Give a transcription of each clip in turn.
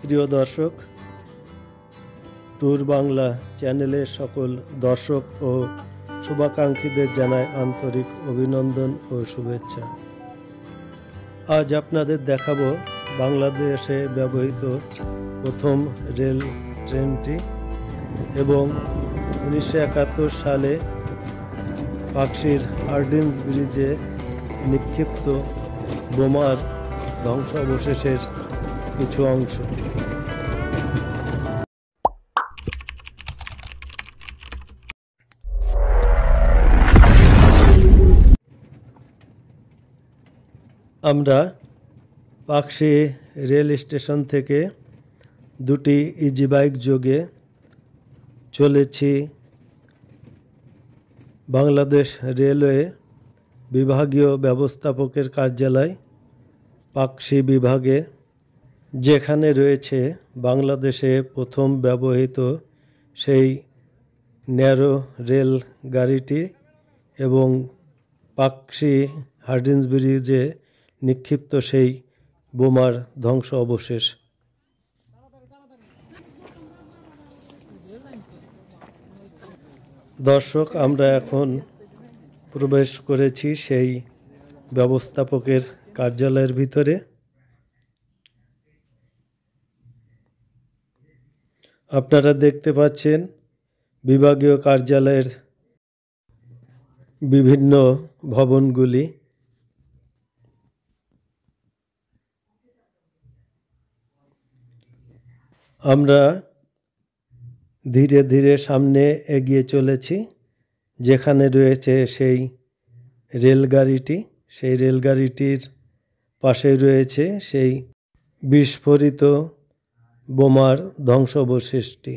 প্রিয় দর্শক, ট্যুর বাংলা চ্যানেলের সকল দর্শক ও শুভাকাঙ্ক্ষীদের জানাই আন্তরিক অভিনন্দন ও শুভেচ্ছা। আজ আপনাদের দেখাবো বাংলাদেশে ব্যবহৃত প্রথম রেল ট্রেনটি এবং 1971 সালে পাকশির হার্ডিঞ্জ ব্রিজে নিক্ষিপ্ত বোমার ধ্বংসাবশেষের কিছু অংশ। আমরা পাকশি রেল স্টেশন থেকে দুটি ইজি বাইক যোগে চলেছি বাংলাদেশ রেলওয়ে বিভাগীয় ব্যবস্থাপকের কার্যালয় পাকশি বিভাগে, যেখানে রয়েছে বাংলাদেশে প্রথম ব্যবহৃত সেই ন্যারো রেল গাড়িটি এবং পাকশি হার্ডিঞ্জ ব্রিজে নিক্ষিপ্ত সেই বোমার ধ্বংস অবশেষ। দর্শক, আমরা এখন প্রবেশ করেছি সেই ব্যবস্থাপকের কার্যালয়ের ভিতরে। আপনারা দেখতে পাচ্ছেন বিভাগীয় কার্যালয়ের বিভিন্ন ভবনগুলি। আমরা ধীরে ধীরে সামনে এগিয়ে চলেছি, যেখানে রয়েছে সেই রেলগাড়িটি। সেই রেলগাড়িটির পাশে রয়েছে সেই বিস্ফোরিত বোমার ধ্বংসাবশেষটি।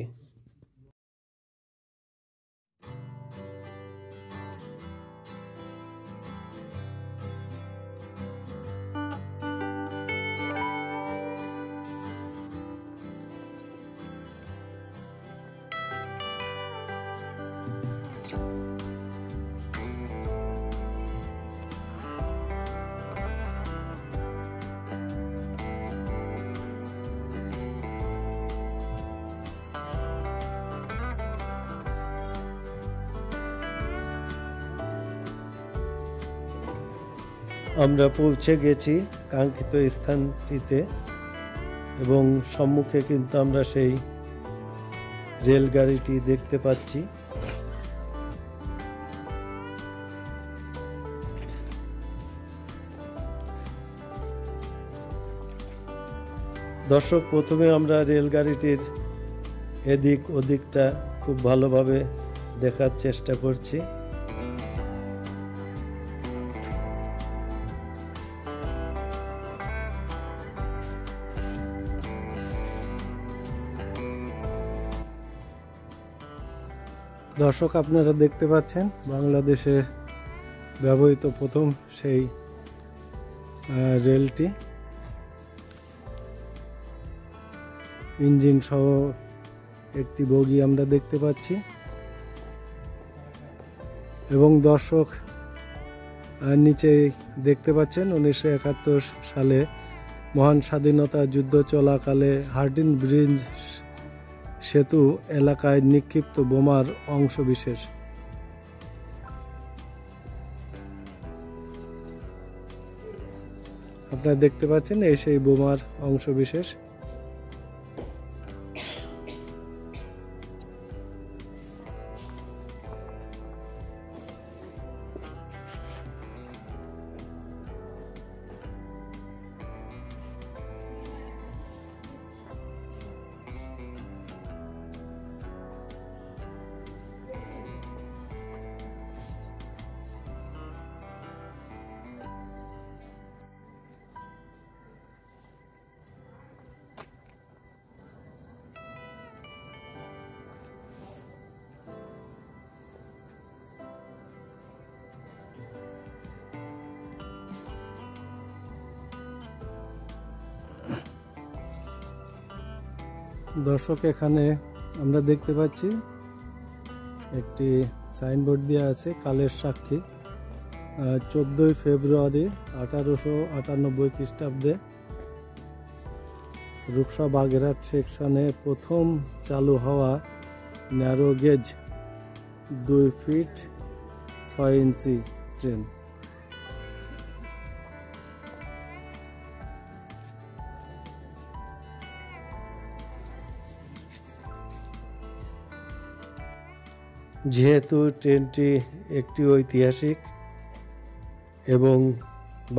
আমরা পৌঁছে গেছি কাঙ্ক্ষিত স্থানটিতে এবং সম্মুখে কিন্তু আমরা সেই রেলগাড়িটি দেখতে পাচ্ছি। দর্শক, প্রথমে আমরা রেলগাড়িটির এদিক ওদিকটা খুব ভালোভাবে দেখার চেষ্টা করছি। দর্শক, আপনারা দেখতে পাচ্ছেন বাংলাদেশে ব্যবহৃত প্রথম সেই রেলটি ইঞ্জিন সহ একটি বগি আমরা দেখতে পাচ্ছি। এবং দর্শক, নিচে দেখতে পাচ্ছেন 1971 সালে মহান স্বাধীনতা যুদ্ধ চলাকালে হার্ডিঞ্জ ব্রিজ সেতু এলাকায় নিক্ষিপ্ত বোমার অংশ বিশেষ। আপনারা দেখতে পাচ্ছেন এই সেই বোমার অংশ বিশেষ। দর্শক, এখানে আমরা দেখতে পাচ্ছি একটি সাইনবোর্ড দেওয়া আছে কালের সাক্ষী 14 ফেব্রুয়ারি 1898 খ্রিস্টাব্দে রূপসা বাগেরহাট সেকশনে প্রথম চালু হওয়া ন্যারো গেজ 2 ফিট 6 ইঞ্চি ট্রেন। যেহেতু ট্রেনটি একটি ঐতিহাসিক এবং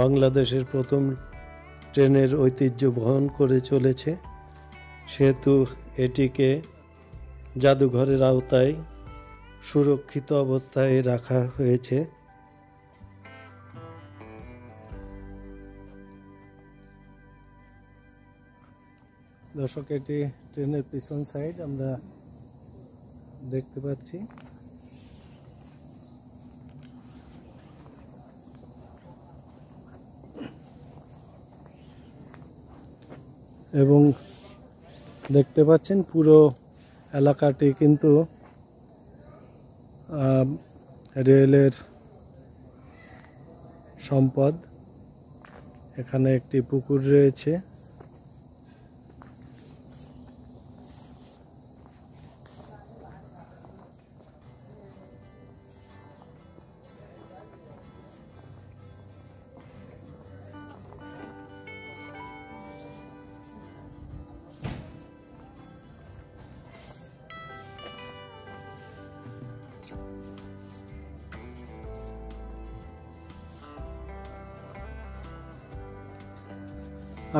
বাংলাদেশের প্রথম ট্রেনের ঐতিহ্য বহন করে চলেছে, সেহেতু এটিকে জাদুঘরের আওতায় সুরক্ষিত অবস্থায় রাখা হয়েছে। দর্শক, এটি ট্রেনের পিছন সাইড আমরা দেখতে পাচ্ছি। এবং দেখতে পাচ্ছেন পুরো এলাকাটি কিন্তু রেলের সম্পদ। এখানে একটি পুকুর রয়েছে।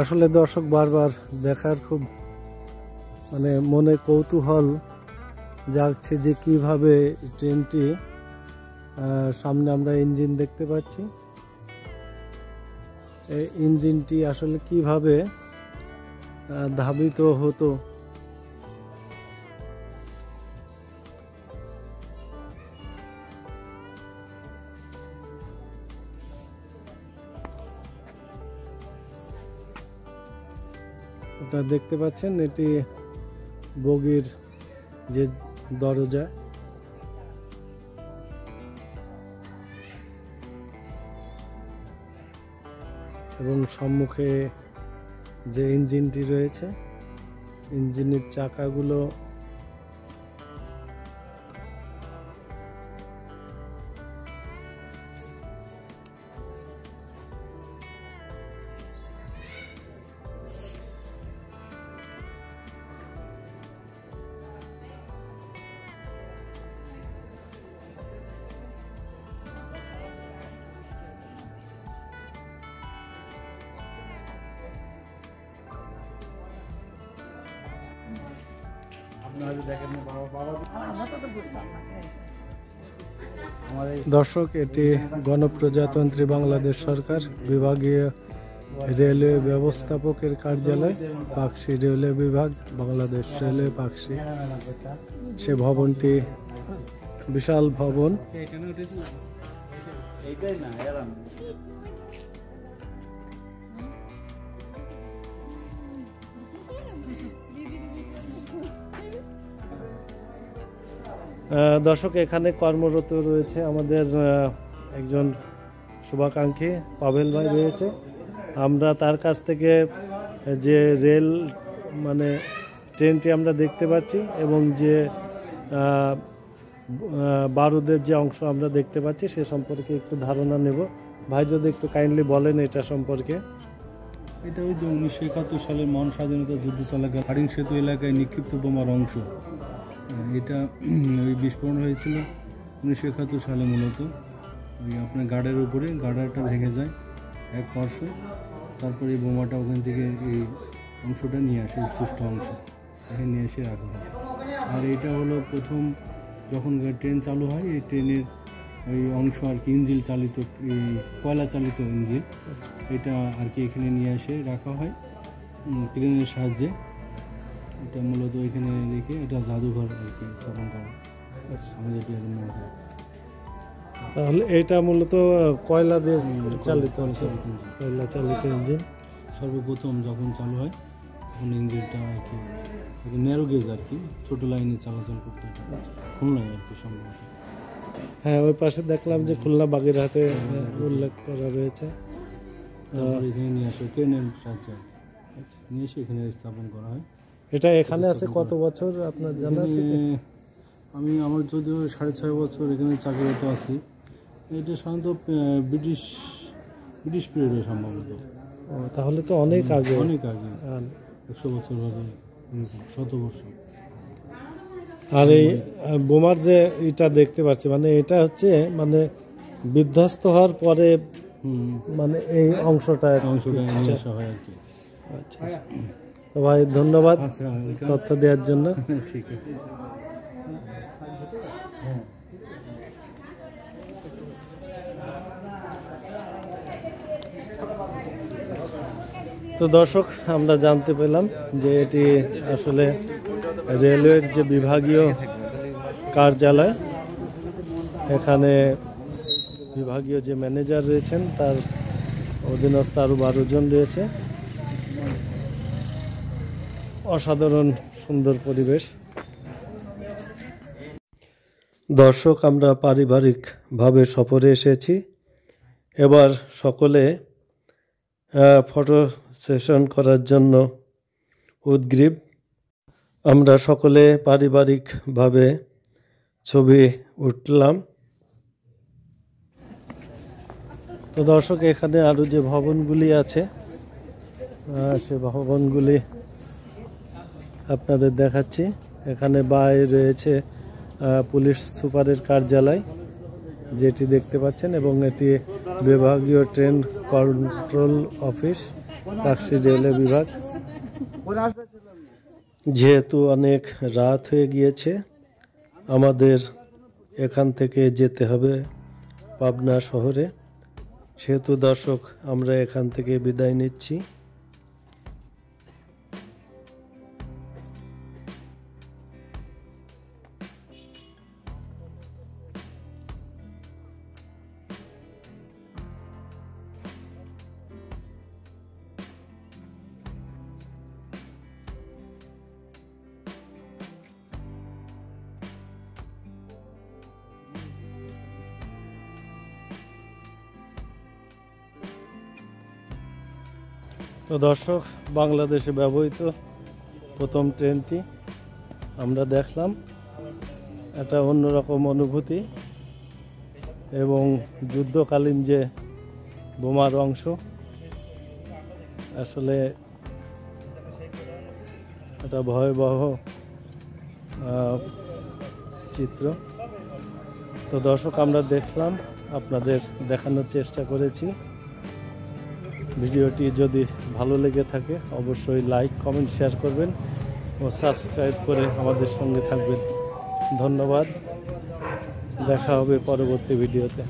আসলে দর্শক, বারবার দেখার খুব মনে কৌতূহল জাগছে যে কিভাবে ট্রেনটি, সামনে আমরা ইঞ্জিন দেখতে পাচ্ছি, এই ইঞ্জিনটি আসলে কিভাবে ধাবিত হতো। আপনারা দেখতে পাচ্ছেন এটি বগির যে দরজা, এবং সম্মুখে যে ইঞ্জিনটি রয়েছে, ইঞ্জিনের চাকাগুলো দর্শক, এটি গণপ্রজাতন্ত্রী বাংলাদেশ সরকার বিভাগীয় রেলওয়ে ব্যবস্থাপকের কার্যালয়, পাকশি রেলওয়ে বিভাগ, বাংলাদেশ রেলওয়ে পাকশি। সে ভবনটি বিশাল ভবন। দর্শক, এখানে কর্মরত রয়েছে আমাদের একজন শুভাকাঙ্ক্ষী পাভেল ভাই রয়েছে। আমরা তার কাছ থেকে যে রেল ট্রেনটি আমরা দেখতে পাচ্ছি এবং যে বারুদের যে অংশ আমরা দেখতে পাচ্ছি সে সম্পর্কে একটু ধারণা নেব। ভাই, যদি একটু কাইন্ডলি বলেন এটা সম্পর্কে। এটা ওই যে 1971 সালের মহান স্বাধীনতা যুদ্ধ চলাকালীন হারিং সেতু এলাকায় নিক্ষিপ্ত বোমার অংশ। এটা ওই বিস্ফোরণ হয়েছিল 1971 সালে। মূলত ওই আপনার গার্ডের উপরে গার্ডারটা ভেঙে যায় এক পার্শ্ব, তারপরে এই বোমাটা ওখান থেকে এই অংশটা নিয়ে আসে, উচ্ছিষ্ট অংশ এখানে নিয়ে এসে রাখা হয়। আর এটা হলো প্রথম যখন ট্রেন চালু হয়, এই ট্রেনের ওই অংশ আর কি ইঞ্জিন চালিত, এই কয়লা চালিত ইঞ্জিন, এটা আর কি এখানে নিয়ে এসে রাখা হয় ট্রেনের সাহায্যে। এটা মূলত এখানে রেখে এটা জাদুঘর আর কি স্থাপন করা আমাদের ট্রেনের। তাহলে এটা মূলত কয়লা দিয়ে চালিত, কয়লা চালিত ইঞ্জিন সর্বপ্রথম যখন চালু হয় তখন ইঞ্জিনটা আর কি ন্যারো গেজ আর কি ছোটো লাইনে চলাচল করতে হয়, খুলনায় আর কি সম্ভবত। হ্যাঁ, ওই পাশে দেখলাম যে খুলনা বাগেরহাটে উল্লেখ করা রয়েছে। এখানে নিয়ে আসে ট্রেনের সাহায্যে। নিয়ে এসে এখানে স্থাপন করা হয়। এটা এখানে আছে কত বছর আপনার জানা আছে কি? আমার যদিও 6.5 বছর এখানে চাকরিরত আছি। এটা সাধারণত ব্রিটিশ পিরিয়ডে সম্ভবত। তাহলে তো অনেক আগে, 100 বছর হবে, 100 বছর। আর এই বোমার যে এটা দেখতে পাচ্ছি, মানে এটা হচ্ছে মানে বিধ্বস্ত হওয়ার পরে মানে এই অংশটা নিয়ে আসা হয় আর কি। আচ্ছা, তো ভাই ধন্যবাদ আচ্ছা, তথ্য দেওয়ার জন্য। ঠিক আছে। তো দর্শক, আমরা জানতে পেলাম যে এটি আসলে রেলওয়ের যে বিভাগীয় কার্যালয়, এখানে বিভাগীয় যে ম্যানেজার রয়েছেন তার অধীনস্থ আরও 12 জন রয়েছে। অসাধারণ সুন্দর পরিবেশ। দর্শক, আমরা পারিবারিকভাবে সফরে এসেছি। এবার সকলে ফটো সেশন করার জন্য উদগ্রীব। আমরা সকলে পারিবারিকভাবে ছবি উঠলাম। তো দর্শক, এখানে আরও যে ভবনগুলি আছে সে ভবনগুলি আপনাদের দেখাচ্ছি। এখানে বাইরে রয়েছে পুলিশ সুপারের কার্যালয়, যেটি দেখতে পাচ্ছেন, এবং এটি বিভাগীয় train control office, Pakshi railway বিভাগ। যেহেতু অনেক রাত হয়ে গিয়েছে, আমাদের এখান থেকে যেতে হবে পাবনা শহরে, সেহেতু দর্শক আমরা এখান থেকে বিদায় নিচ্ছি। তো দর্শক, বাংলাদেশে ব্যবহৃত প্রথম ট্রেনটি আমরা দেখলাম। একটা অন্যরকম অনুভূতি, এবং যুদ্ধকালীন যে বোমার অংশ, আসলে একটা ভয়াবহ চিত্র। তো দর্শক, আমরা দেখলাম, আপনাদের দেখানোর চেষ্টা করেছি। ভিডিওটি যদি ভালো লেগে থাকে অবশ্যই লাইক, কমেন্ট, শেয়ার করবেন ও সাবস্ক্রাইব করে আমাদের সঙ্গে থাকবেন। ধন্যবাদ, দেখা হবে পরবর্তী ভিডিওতে।